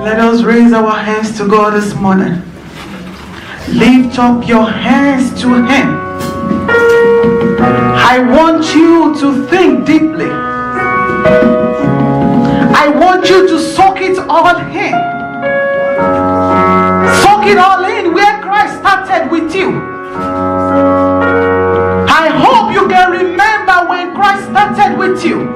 Let us raise our hands to God this morning. Lift up your hands to Him. I want you to think deeply. I want you to soak it all in. Soak it all in where Christ started with you. I hope you can remember when Christ started with you.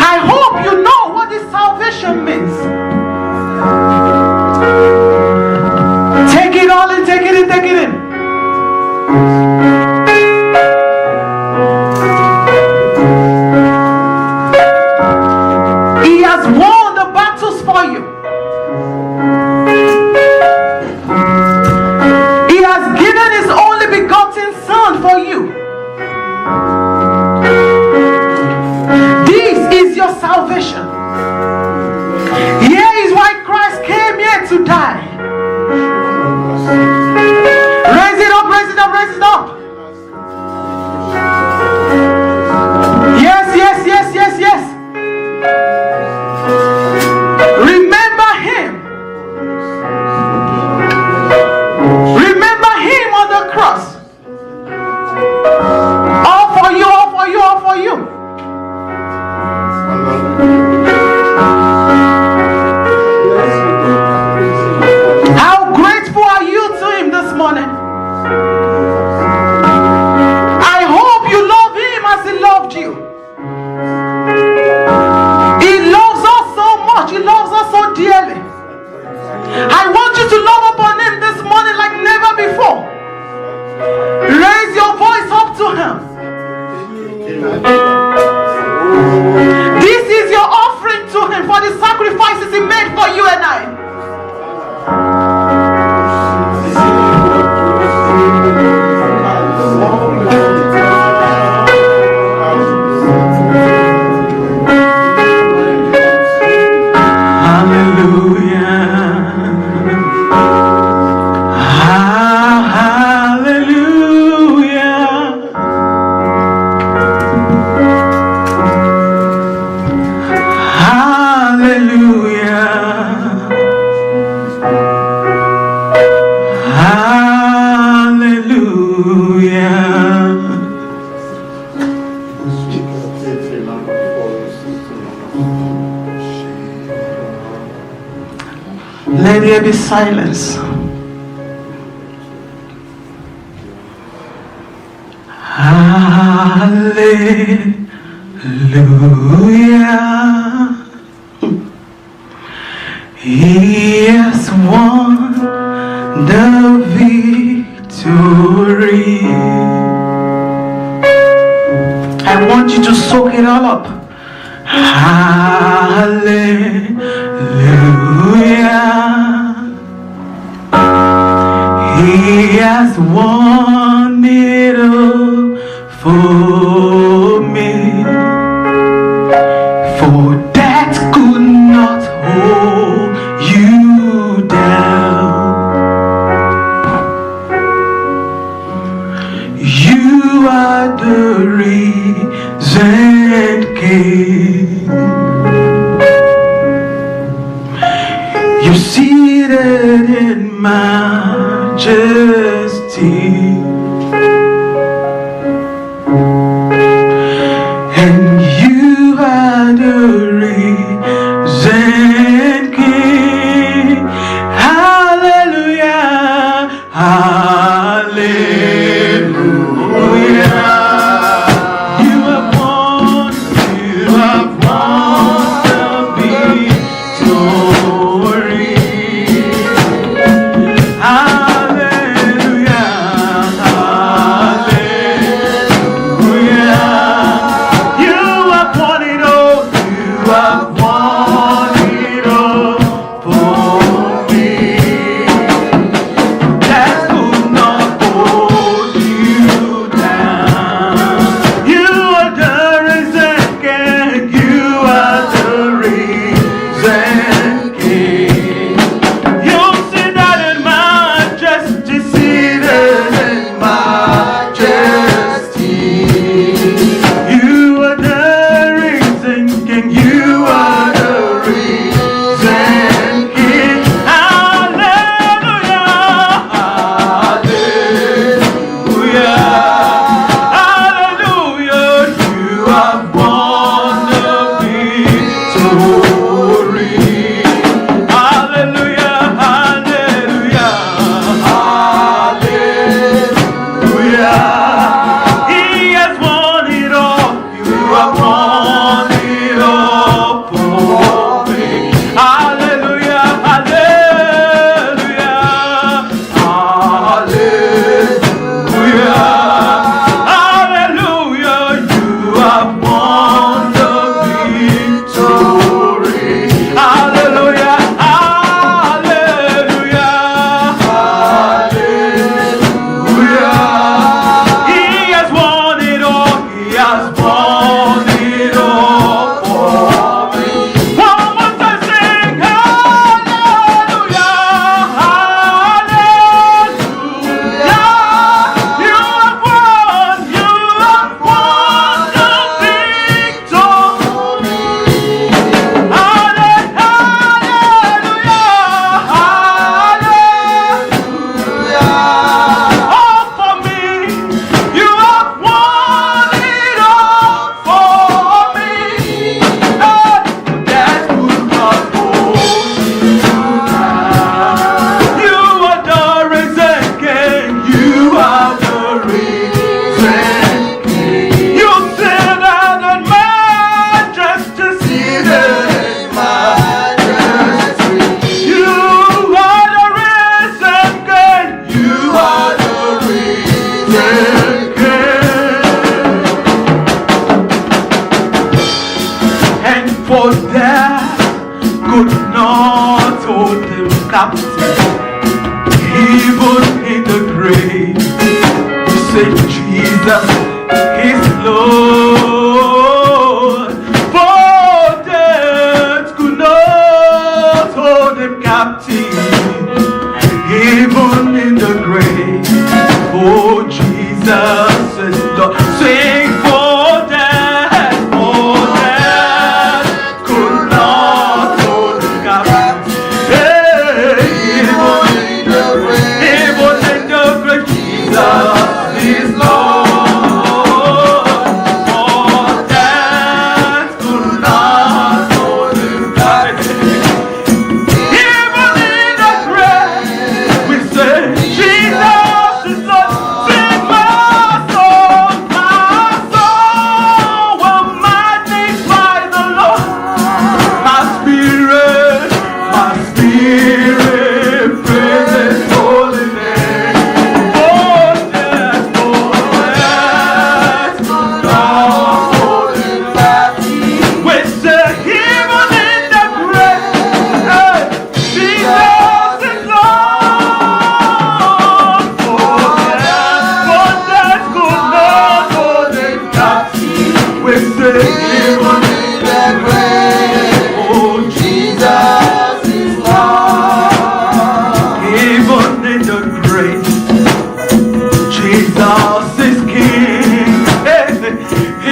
I hope you know what this salvation means. Take it all in, take it in, take it in. He has won the battles for you. He has given His only begotten Son for you. This is your salvation. Here is why Christ came here to die. Raise it up, raise it up, raise it up. Yes, yes, yes, yes, yes. Remember Him. Remember Him on the cross. All for you, all for you, all for you. How grateful are you to Him this morning? I hope you love Him as He loved you. He loves us so much. He loves us so dearly. I want you to love upon Him this morning like never before. Raise your voice up to Him. This is your offering to Him for the sacrifices He made for you and I. Let there be silence. Hallelujah. He has won the victory. I want you to soak it all up. Hallelujah. He has won it all for me. For death could not hold you down. You are the risen King. You're seated in majesty, and you are the risen King. Hallelujah, hallelujah. You have won the victory. You are captive, even in the grave. We say Jesus is Lord. For death could not hold him captive, even in the grave. Oh, Jesus is Lord. Sing for death could not hold him captive. Even in the grave, Jesus is Lord. For death could not hold him captive. Even in the grave, we say Jesus is Lord. Sing my soul will magnify the Lord. My spirit praise His holy name. For death could not hold him captive. We say even in the grave, Jesus is Lord. For death could not hold him captive. We say even in the grave, oh Jesus is Lord. Even in the grave, Jesus is King.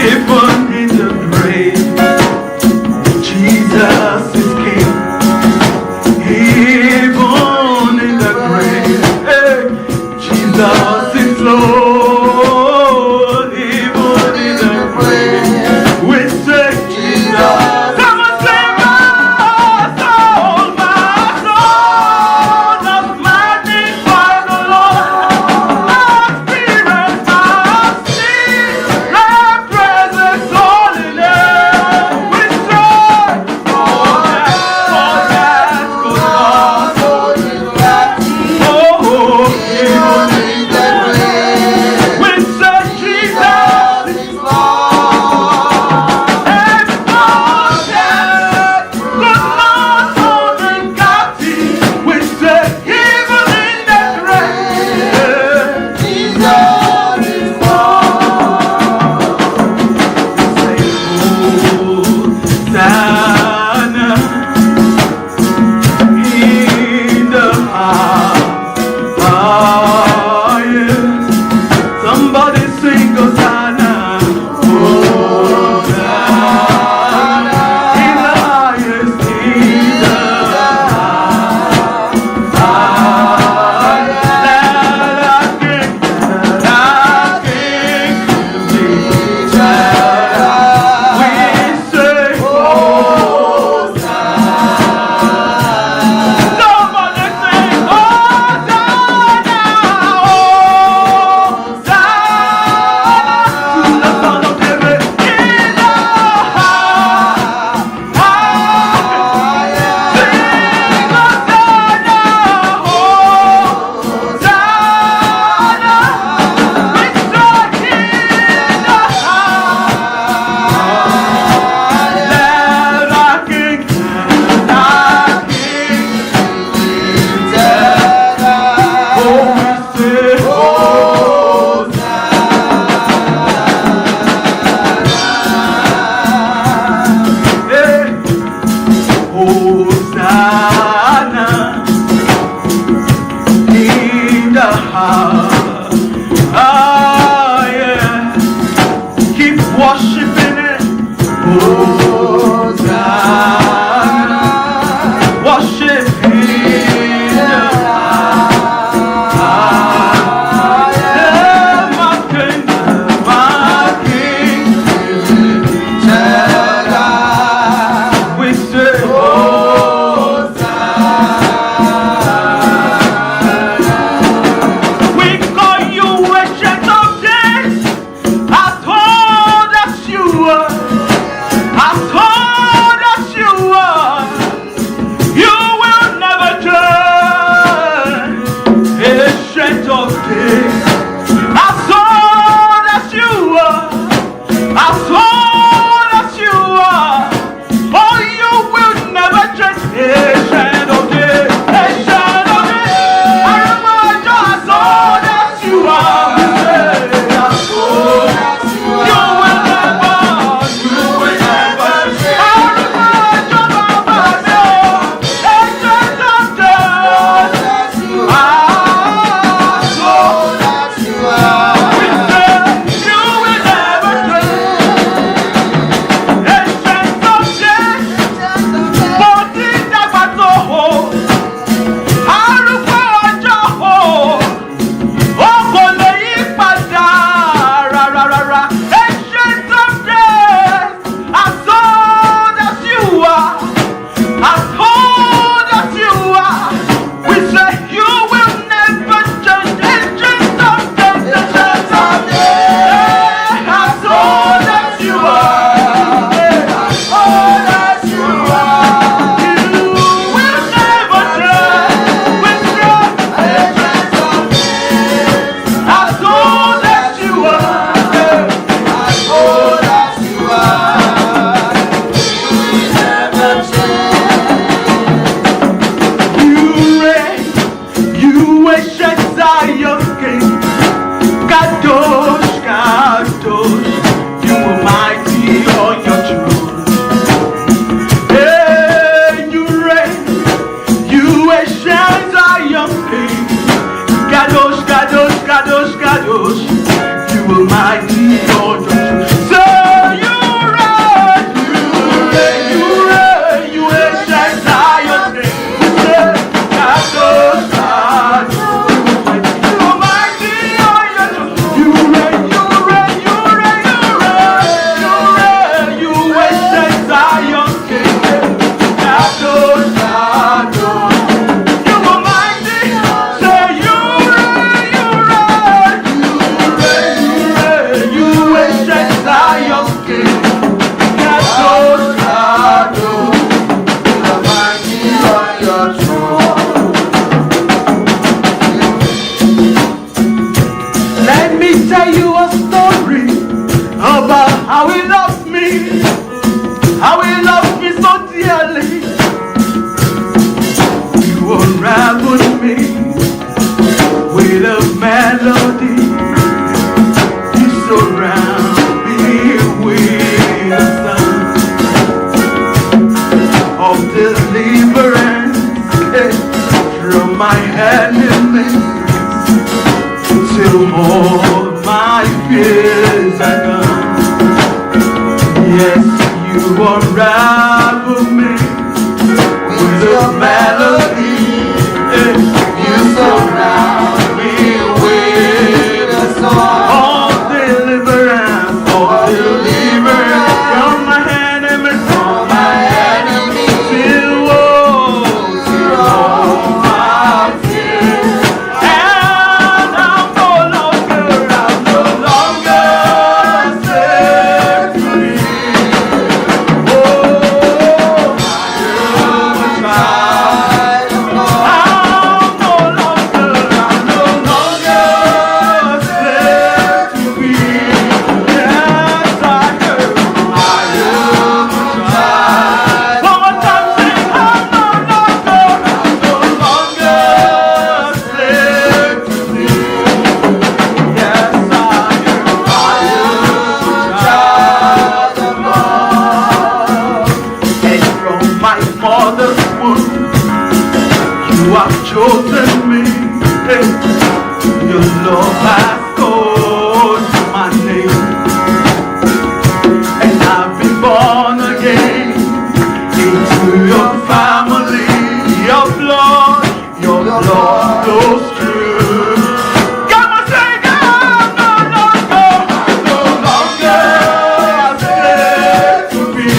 Even in the grave, Jesus is King. Even in the grave, Jesus is Lord. Even in the grave, we say Jesus. Come on, sing my soul does magnify the Lord. My spirit praise His holy name. We say, for of deliverance from my enemies, till all my fears are gone. Yes, you unravel me with a melody. You surround me with a song of deliverance, from my enemies, till all my fears. And I'm no longer set free. Oh, you have chosen me. Your love has called my name, and I've been born again into your family. Your blood flows through. Come on, sing it. I'm no longer a slave to be.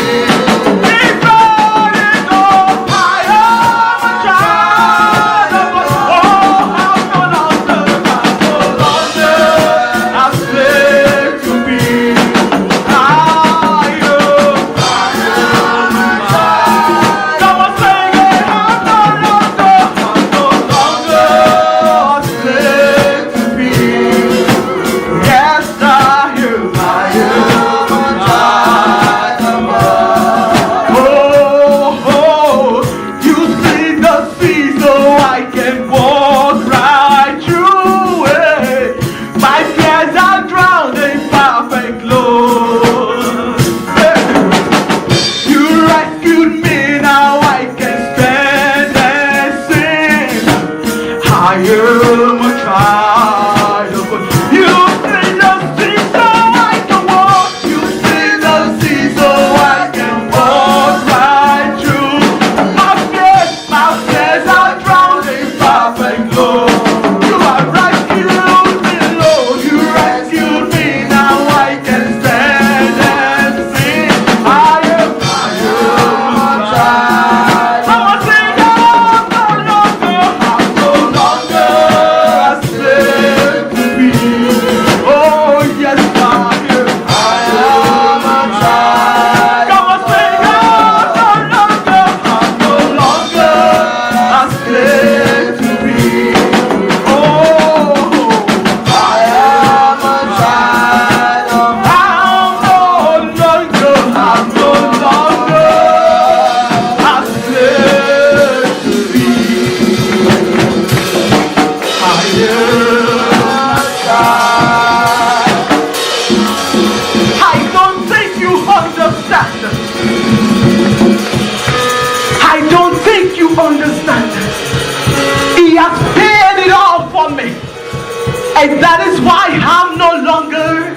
And that is why I'm no longer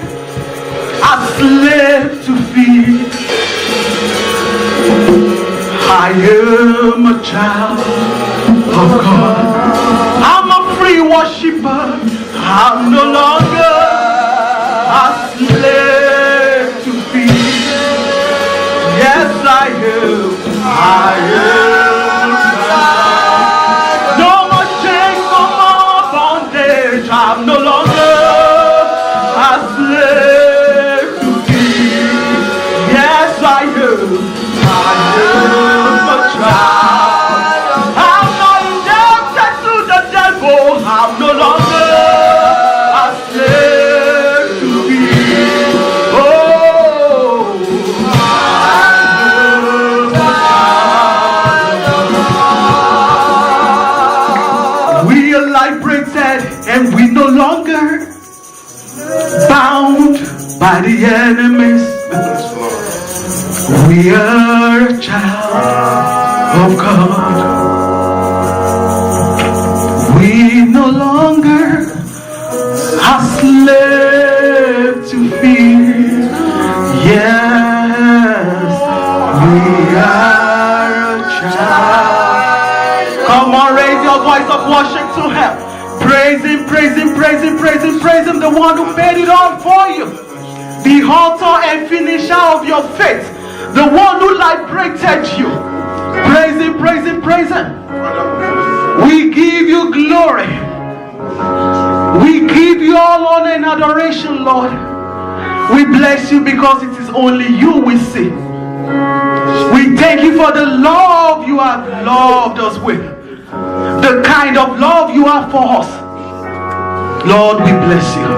a slave to fear. I am a child of God. I'm a free worshiper. I'm no longer a slave to fear. Yes, I am. I am a child. No more chains, no more bondage. I'm no longer a slave to fear. Yes, I am. I am a child. I'm not indebted to the devil. I'm no longer a slave to fear. Oh, we are liberated, and we no longer bound by the enemies. We are a child of God. We no longer are slaves to fear. Yes, we are a child. Come on, raise your voice of worship to Him. Praise Him, praise Him, praise Him, praise Him, praise Him, the one who paid it all for you. The author and finisher of your faith. The one who liberated you. Praise Him, praise Him, praise Him. We give you glory. We give you all honor and adoration, Lord. We bless you because it is only you we see. We thank you for the love you have loved us with. The kind of love you have for us. Lord, we bless you.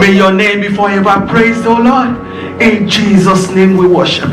May your name be forever praised, O Lord. In Jesus' name we worship.